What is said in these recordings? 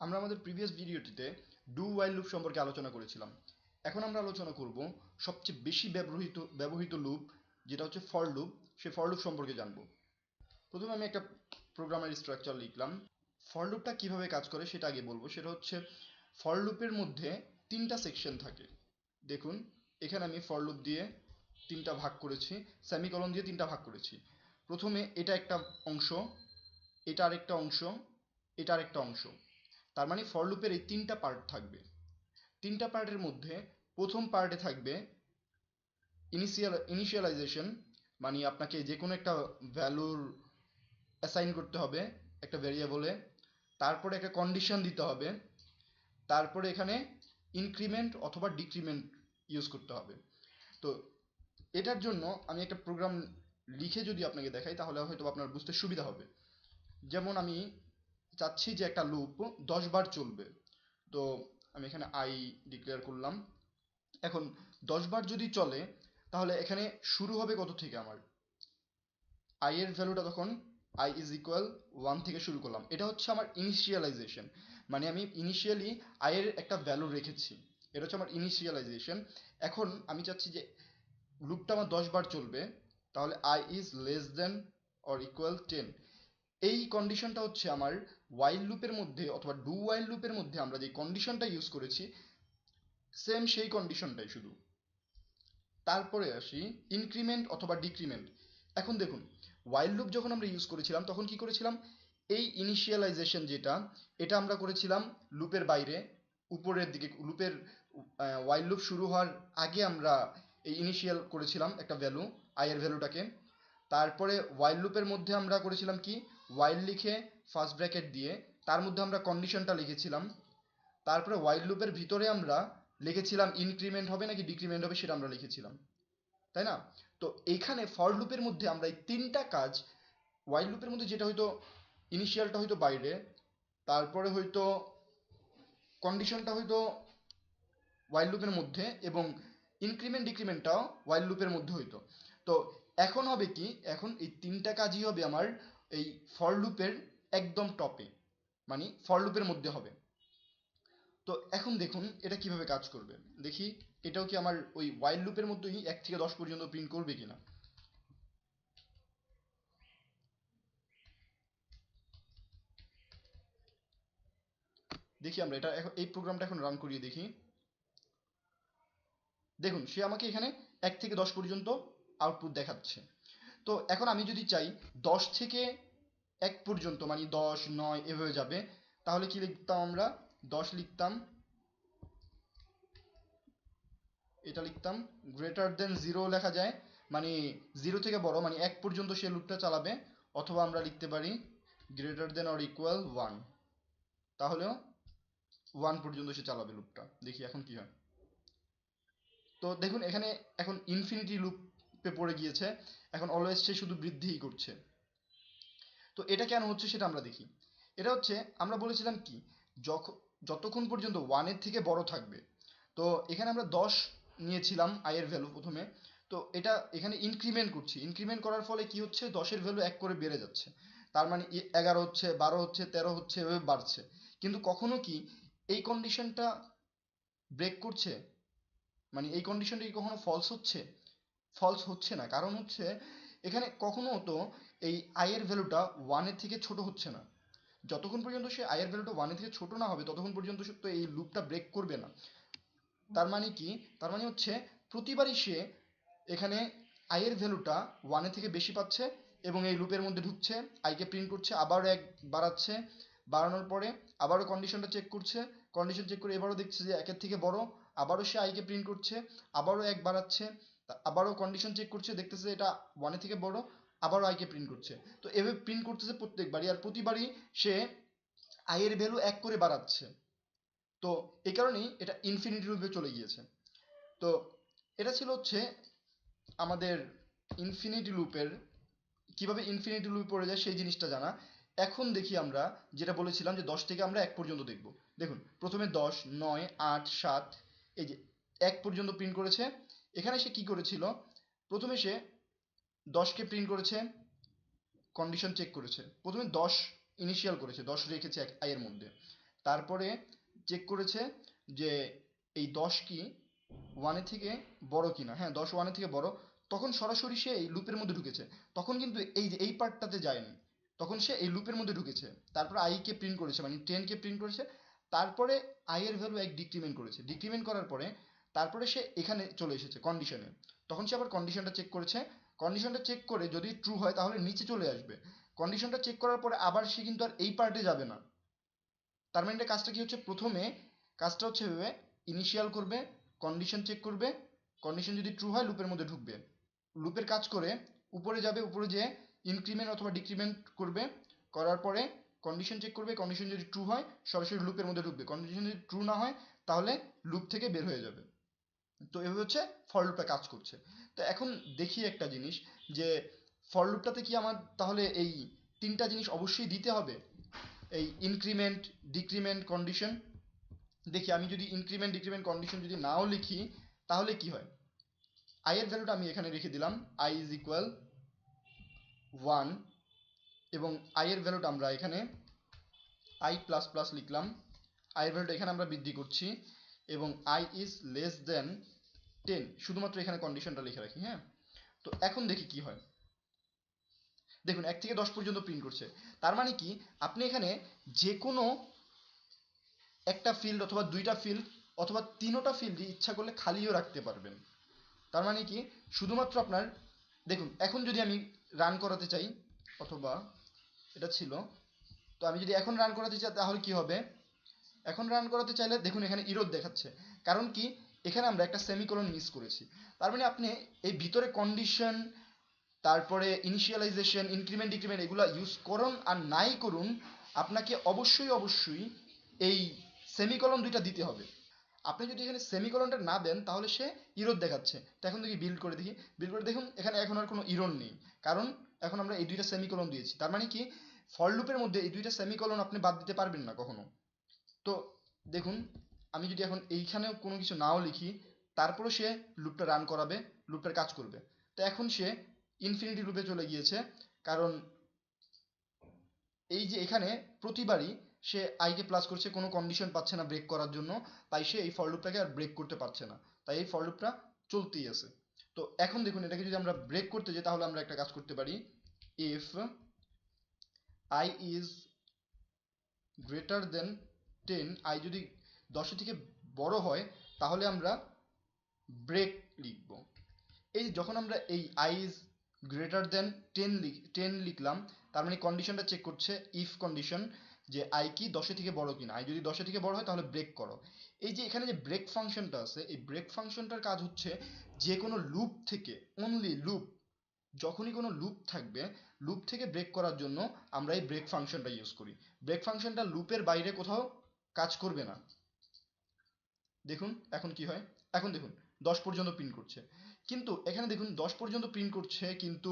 আমরা আমাদের প্রিভিয়াস ভিডিওটিতে ডু ওয়াইল লুপ সম্পর্কে আলোচনা করেছিলাম। এখন আমরা আলোচনা করব সবচেয়ে বেশি ব্যবহৃত লুপ, যেটা হচ্ছে ফর লুপ। সেই ফর লুপ সম্পর্কে জানবো। প্রথমে আমি একটা প্রোগ্রামের স্ট্রাকচার লিখলাম। ফর লুপটা কিভাবে কাজ করে সেটা আগে বলবো। সেটা হচ্ছে ফর লুপের মধ্যে তিনটা সেকশন থাকে। দেখুন, এখানে আমি ফর লুপ দিয়ে তিনটা ভাগ করেছি, সেমিকলন দিয়ে তিনটা ভাগ করেছি। প্রথমে এটা একটা অংশ, এটা আরেকটা অংশ, এটা আরেকটা অংশ। তার মানে ফর লুপের এই তিনটা পার্ট থাকবে। তিনটা পার্টের মধ্যে প্রথম পার্টে থাকবে ইনিশিয়ালাইজেশন, মানে আপনাকে যে কোনো একটা ভ্যালুর অ্যাসাইন করতে হবে একটা ভেরিয়েবলে, তারপরে একটা কন্ডিশন দিতে হবে, তারপরে এখানে ইনক্রিমেন্ট অথবা ডিক্রিমেন্ট ইউজ করতে হবে। তো এটার জন্য আমি একটা প্রোগ্রাম লিখে যদি আপনাকে দেখাই তাহলে হয়তো আপনার বুঝতে সুবিধা হবে। যেমন আমি চাচ্ছি যে একটা লুপ 10 বার চলবে। তো আমি এখানে আই ডিক্লেয়ার করলাম। এখন 10 বার যদি চলে তাহলে এখানে শুরু হবে কত থেকে? আমার আই এর ভ্যালুটা তখন আই ইজ ইকুয়াল 1 থেকে শুরু করলাম। এটা হচ্ছে আমার ইনিশিয়ালাইজেশন, মানে আমি ইনিশিয়ালি আই এর একটা ভ্যালু রেখেছি। এটা হচ্ছে আমার ইনিশিয়ালাইজেশন। এখন আমি চাচ্ছি যে লুপটা আমার 10 বার চলবে, তাহলে I is less than or equal 10। এই কন্ডিশনটা হচ্ছে আমার ওয়াইল লুপের মধ্যে অথবা ডু ওয়াইল লুপের মধ্যে আমরা যে কন্ডিশনটা ইউজ করেছি, সেম সেই কন্ডিশনটাই শুধু। তারপরে আসি ইনক্রিমেন্ট অথবা ডিক্রিমেন্ট। এখন দেখুন, ওয়াইল লুপ যখন আমরা ইউজ করেছিলাম তখন কি করেছিলাম? এই ইনিশিয়ালাইজেশন যেটা, এটা আমরা করেছিলাম লুপের বাইরে, উপরের দিকে। লুপের ওয়াইল লুপ শুরু হওয়ার আগে আমরা এই ইনিশিয়াল করেছিলাম একটা ভ্যালু, আই এর ভ্যালুটাকে। তারপরে ওয়াইল লুপের মধ্যে আমরা করেছিলাম কি, ওয়াইল লিখে ফার্স্ট ব্র্যাকেট দিয়ে তার মধ্যে আমরা কন্ডিশনটা লিখেছিলাম। তারপরে ওয়াইল লুপের ভিতরে আমরা লিখেছিলাম ইনক্রিমেন্ট হবে নাকি ডিক্রিমেন্ট হবে, সেটা আমরা লিখেছিলাম, তাই না? তো এইখানে ফর লুপের মধ্যে আমরা এই তিনটা কাজ, ওয়াইল লুপের মধ্যে যেটা হয়তো ইনিশিয়ালটা হয়তো বাইরে, তারপরে হয়তো কন্ডিশনটা হয়তো ওয়াইল লুপের মধ্যে, এবং ইনক্রিমেন্ট ডিক্রিমেন্টটাও ওয়াইল লুপের মধ্যে হইতো। তো এখন হবে কি, এখন এই তিনটা কাজই হবে আমার এই ফর লুপের একদম টপে, মানে ফর লুপের মধ্যে হবে। তো এখন দেখুন এটা কিভাবে কাজ করবে। দেখি এটাও কি আমার ওই ওয়াইল লুপের মধ্যেই 1 থেকে 10 পর্যন্ত প্রিন্ট করবে কিনা। দেখি আমরা এটা এখন এই প্রোগ্রামটা এখন রান করিয়ে দেখি। দেখুন সে আমাকে এখানে 1 থেকে 10 পর্যন্ত আউটপুট দেখাচ্ছে। তো এখন আমি যদি চাই 10 থেকে 1 পর্যন্ত, মানে 10, 9 এভাবে যাবে, তাহলে কি লিখতাম আমরা? 10 লিখতাম, এটা লিখতাম। গ্রেটার দেন 0 লেখা যায়, মানে 0 থেকে বড়, মানে 1 পর্যন্ত সে লুপটা চালাবে। অথবা আমরা লিখতে পারি গ্রেটার দেন অর ইকুয়াল 1, তাহলেও 1 পর্যন্ত সে চালাবে লুপটা। দেখি এখন কি হয়। তো দেখুন এখানে এখন ইনফিনিটি লুপে পড়ে গিয়েছে। এখন অলওয়েজ সে শুধু বৃদ্ধিই করছে। তো এটা কেন হচ্ছে সেটা আমরা দেখি। এটা হচ্ছে, আমরা বলেছিলাম কি, যখন যতক্ষণ পর্যন্ত 1-এর থেকে বড় থাকবে। তো এখানে আমরা 10 নিয়েছিলাম আই এর ভ্যালু প্রথমে। তো এটা এখানে ইনক্রিমেন্ট করছি, ইনক্রিমেন্ট করার ফলে কি হচ্ছে, 10-এর ভ্যালু 1 করে বেড়ে যাচ্ছে। তার মানে 11 হচ্ছে, 12 হচ্ছে, 13 হচ্ছে, এভাবে বাড়ছে। কিন্তু কখনো কি এই কন্ডিশনটা ব্রেক করছে? মানে এই কন্ডিশনটা কি কখনো ফলস হচ্ছে? ফলস হচ্ছে না। কারণ হচ্ছে এখানে কখনো তো এই আই এর ভ্যালুটা 1-এর থেকে ছোট হচ্ছে না। যতক্ষণ পর্যন্ত সে আই এর ভ্যালুটা 1-এর থেকে ছোট না হবে ততক্ষণ পর্যন্ত সে তো এই লুপটা ব্রেক করবে না। তার মানে কি? তার মানে হচ্ছে প্রতিবারই সে এখানে আই এর ভ্যালুটা 1-এর থেকে বেশি পাচ্ছে এবং এই লুপের মধ্যে ঢুকছে, আইকে প্রিন্ট করছে, আবারও 1 বাড়াচ্ছে, বাড়ানোর পরে আবারও কন্ডিশনটা চেক করছে, কন্ডিশন চেক করে এবারও দেখছে যে 1-এর থেকে বড়, আবারও সে আইকে প্রিন্ট করছে, আবারও 1 বাড়াচ্ছে, আবারও কন্ডিশন চেক করছে, দেখতেছে এটা 1-এর থেকে বড়, আবারও আইকে প্রিন্ট করছে। তো এভাবে প্রিন্ট করতেছে প্রত্যেকবারই, আর প্রতিবারই সে আই এর ভ্যালু 1 করে বাড়াচ্ছে। তো এই কারণেই এটা ইনফিনিটি লুপে চলে গিয়েছে। তো এটা ছিল হচ্ছে আমাদের ইনফিনিটি লুপের, কিভাবে ইনফিনিটি লুপ পড়ে যায় সেই জিনিসটা জানা। এখন দেখি আমরা যেটা বলেছিলাম যে 10 থেকে আমরা 1 পর্যন্ত দেখব। দেখুন প্রথমে 10, 9, 8, 7, এই যে 1 পর্যন্ত প্রিন্ট করেছে। এখানে সে কি করেছিল? প্রথমে সে 10কে প্রিন্ট করেছে, কন্ডিশন চেক করেছে। প্রথমে 10 ইনিশিয়াল করেছে, 10 রেখেছে আই এর মধ্যে। তারপরে চেক করেছে যে এই 10 কি 1 থেকে বড় কিনা, হ্যাঁ 10 1 থেকে বড়, তখন সরাসরি সে এই লুপের মধ্যে ঢুকেছে। তখন কিন্তু এই যে এই পার্টটাতে যায়নি, তখন সে এই লুপের মধ্যে ঢুকেছে। তারপর আই কে প্রিন্ট করেছে, মানে 10 কে প্রিন্ট করেছে। তারপরে আই এর ভ্যালু 1 ডিক্রিমেন্ট করেছে, ডিক্রিমেন্ট করার পরে তারপরে সে এখানে চলে এসেছে কন্ডিশনে। তখন সে আবার কন্ডিশনটা চেক করেছে, কন্ডিশনটা চেক করে যদি ট্রু হয় তাহলে নিচে চলে আসবে। কন্ডিশনটা চেক করার পরে আবার সে কিন্তু আর এই পার্টে যাবে না। তার মানে এটা কাজটা কি হচ্ছে, প্রথমে কাজটা হচ্ছে ভেবে ইনিশিয়াল করবে, কন্ডিশন চেক করবে, কন্ডিশন যদি ট্রু হয় লুপের মধ্যে ঢুকবে, লুপের কাজ করে উপরে যাবে, উপরে যেয়ে ইনক্রিমেন্ট অথবা ডিক্রিমেন্ট করবে, করার পরে কন্ডিশন চেক করবে, কন্ডিশন যদি ট্রু হয় সরাসরি লুপের মধ্যে ঢুকবে, কন্ডিশন যদি ট্রু না হয় তাহলে লুপ থেকে বের হয়ে যাবে। তো এভাবে হচ্ছে ফর লুপটা কাজ করছে। তো এখন দেখি একটা জিনিস, যে ফর লুপটাতে কি আমার তাহলে এই তিনটা জিনিস অবশ্যই দিতে হবে, এই ইনক্রিমেন্ট, ডিক্রিমেন্ট, কন্ডিশন। দেখি আমি যদি ইনক্রিমেন্ট ডিক্রিমেন্ট কন্ডিশন যদি নাও লিখি তাহলে কি হয়। আই এর ভ্যালুটা আমি এখানে রেখে দিলাম, আই ইজ ইকুয়াল 1, এবং আই এর ভ্যালুটা আমরা এখানে আই প্লাস প্লাস লিখলাম, আই এর ভ্যালুটা এখানে আমরা বৃদ্ধি করছি, এবং আই ইজ লেস দেন 10, শুধুমাত্র এখানে কন্ডিশনটা লিখে রাখি, হ্যাঁ। তো এখন দেখি কি হয়। দেখুন 1 থেকে 10 পর্যন্ত প্রিন্ট করছে, তার মানে কি আপনি এখানে যে কোনো একটা ফিল্ড অথবা দুইটা ফিল্ড অথবা তিনোটা ফিল্ডই ইচ্ছা করলে খালিও রাখতে পারবেন। তার মানে কি শুধুমাত্র আপনার, দেখুন এখন যদি আমি রান করাতে চাই, অথবা এটা ছিল, তো আমি যদি এখন রান করাতে চাই তাহলে কি হবে, এখন রান করাতে চাইলে দেখুন এখানে ইরর দেখাচ্ছে, কারণ কি এখানে আমরা একটা সেমিকোলন মিস করেছি। তার মানে আপনি এই ভিতরে কন্ডিশন, তারপরে ইনিশিয়ালাইজেশন, ইনক্রিমেন্ট ডিক্রিমেন্ট এগুলো ইউজ করুন আর নাই করুন, আপনাকে অবশ্যই অবশ্যই এই সেমিকোলন দুইটা দিতে হবে। আপনি যদি এখানে সেমিকোলনটা না দেন তাহলে সে ইরর দেখাচ্ছে। তো এখন দেখি বিল্ড করে দেখি, বিল্ড করে দেখুন এখানে এখন আর কোনো ইরর নেই, কারণ এখন আমরা এই দুইটা সেমিকোলন দিয়েছি। তার মানে কি ফর লুপের মধ্যে এই দুইটা সেমিকোলন আপনি বাদ দিতে পারবেন না কখনো। তো দেখুন আমি যদি এখন এইখানেও কোনো কিছু নাও লিখি, তারপরে সে লুপটা রান করাবে, লুপটার কাজ করবে। তো এখন সে ইনফিনিটি লুপে চলে গিয়েছে, কারণ এই যে এখানে প্রতিবারই সে আইকে প্লাস করছে, কোনো কন্ডিশন পাচ্ছে না ব্রেক করার জন্য, তাই সে এই ফর লুপটাকে আর ব্রেক করতে পারছে না, তাই এই ফর লুপটা চলতেই আছে। তো এখন দেখুন এটাকে যদি আমরা ব্রেক করতে যাই তাহলে আমরা একটা কাজ করতে পারি, if I is greater than 10, I যদি 10 থেকে বড় হয় তাহলে আমরা ব্রেক লিখব। এই যখন আমরা এই আই ইজ গ্রেটার দেন 10 লিখলাম, তার মানে কন্ডিশনটা চেক করছে, ইফ কন্ডিশন, যে আই কি 10 থেকে বড় কিনা, আই যদি 10 থেকে বড় হয় তাহলে ব্রেক করো। এই যে এখানে যে ব্রেক ফাংশনটা আছে, এই ব্রেক ফাংশনটার কাজ হচ্ছে যে কোনো লুপ থেকে, অনলি লুপ, যখনই কোনো লুপ থাকবে লুপ থেকে ব্রেক করার জন্য আমরা এই ব্রেক ফাংশনটা ইউজ করি। ব্রেক ফাংশনটা লুপের বাইরে কোথাও কাজ করবে না। দেখুন এখন কি হয়, এখন দেখুন 10 পর্যন্ত প্রিন্ট করছে, কিন্তু এখানে দেখুন 10 পর্যন্ত প্রিন্ট করছে, কিন্তু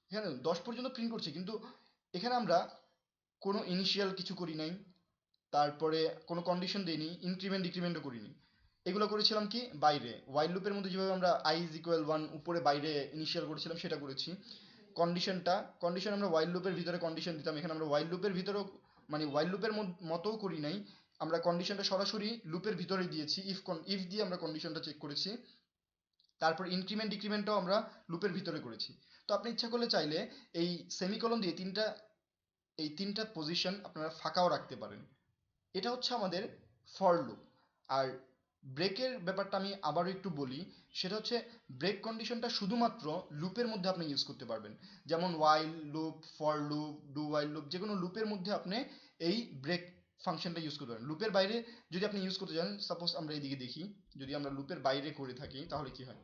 এখানে 10 পর্যন্ত প্রিন্ট করছে, কিন্তু এখানে আমরা কোনো ইনিশিয়াল কিছু করি নাই, তারপরে কোনো কন্ডিশন দেইনি, ইনক্রিমেন্ট ডিক্রিমেন্টও করিনি। এগুলো করেছিলাম কি বাইরে, ওয়াইল লুপের মধ্যে যেভাবে আমরা আই ইজ ইকুয়াল 1 উপরে বাইরে ইনিশিয়াল করেছিলাম সেটা করেছি। কন্ডিশন আমরা ওয়াইল লুপের ভিতরে কন্ডিশন দিতাম, এখানে আমরা ওয়াইল লুপের ভিতরেও, মানে ওয়াইল লুপের মতোও করি নাই, আমরা কন্ডিশনটা সরাসরি লুপের ভিতরে দিয়েছি, ইফ দিয়ে আমরা কন্ডিশনটা চেক করেছি। তারপর ইনক্রিমেন্ট ডিক্রিমেন্টটাও আমরা লুপের ভিতরে করেছি। তো আপনি ইচ্ছা করলে চাইলে এই সেমিকোলন দিয়ে এই তিনটা পজিশন আপনারা ফাঁকাও রাখতে পারেন। এটা হচ্ছে আমাদের ফর লুপ। আর ব্রেকের ব্যাপারটা আমি আবারও একটু বলি, সেটা হচ্ছে ব্রেক কন্ডিশনটা শুধুমাত্র লুপের মধ্যে আপনি ইউজ করতে পারবেন, যেমন ওয়াইল loop, for loop, do while loop, যে কোনো লুপের মধ্যে আপনি এই ব্রেক ফাংশনটা ইউজ করতে পারেন। লুপের বাইরে যদি আপনি ইউজ করতে চান, সাপোজ আমরা এইদিকে দেখি, যদি আমরা লুপের বাইরে করে থাকি তাহলে কি হয়,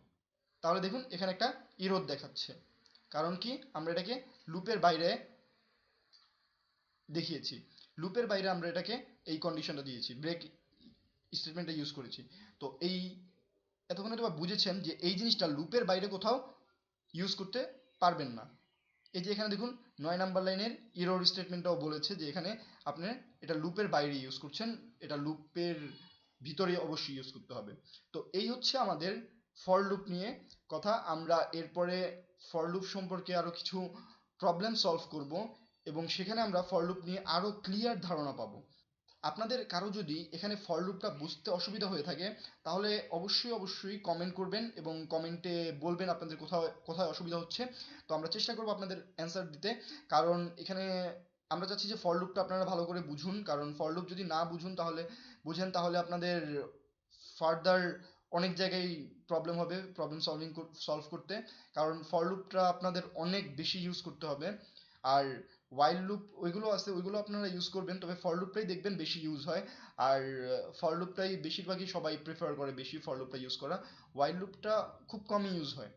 তাহলে দেখুন এখানে একটা ইরর দেখাচ্ছে, কারণ কি আমরা এটাকে লুপের বাইরে দেখিয়েছি, লুপের বাইরে আমরা এটাকে এই কন্ডিশনটা দিয়েছি, ব্রেক স্টেটমেন্টটা ইউজ করেছি। তো এই এতক্ষণ হয়তো বা বুঝেছেন যে এই জিনিসটা লুপের বাইরে কোথাও ইউজ করতে পারবেন না। এই যে এখানে দেখুন 9 নাম্বার লাইনের ইরর স্টেটমেন্টটাও বলেছে যে এখানে আপনি এটা লুপের বাইরে ইউজ করছেন, এটা লুপের ভিতরে অবশ্যই ইউজ করতে হবে। তো এই হচ্ছে আমাদের ফর লুপ নিয়ে কথা। আমরা এরপরে ফর লুপ সম্পর্কে আরো কিছু প্রবলেম সলভ করব, এবং সেখানে আমরা ফর লুপ নিয়ে আরো ক্লিয়ার ধারণা পাবো। আপনাদের কারো যদি এখানে ফর লুপটা বুঝতে অসুবিধা হয়ে থাকে, তাহলে অবশ্যই অবশ্যই কমেন্ট করবেন এবং কমেন্টে বলবেন আপনাদের কোথাও কোথায় অসুবিধা হচ্ছে। তো আমরা চেষ্টা করবো আপনাদের অ্যান্সার দিতে। কারণ এখানে আমরা চাচ্ছি যে ফর লুপটা আপনারা ভালো করে বুঝুন, কারণ ফর লুপ যদি না বুঝেন তাহলে আপনাদের ফার্দার অনেক জায়গায় প্রবলেম হবে, প্রবলেম সলভ করতে। কারণ ফর লুপটা আপনাদের অনেক বেশি ইউজ করতে হবে। আর ওয়াইল লুপ ওইগুলো আছে, ওইগুলো আপনারা ইউজ করবেন, তবে ফর লুপটাই দেখবেন বেশি ইউজ হয়। আর ফর লুপটাই বেশিরভাগই সবাই প্রেফার করে বেশি ফর লুপটা ইউজ করা। ওয়াইল লুপটা খুব কমই ইউজ হয়।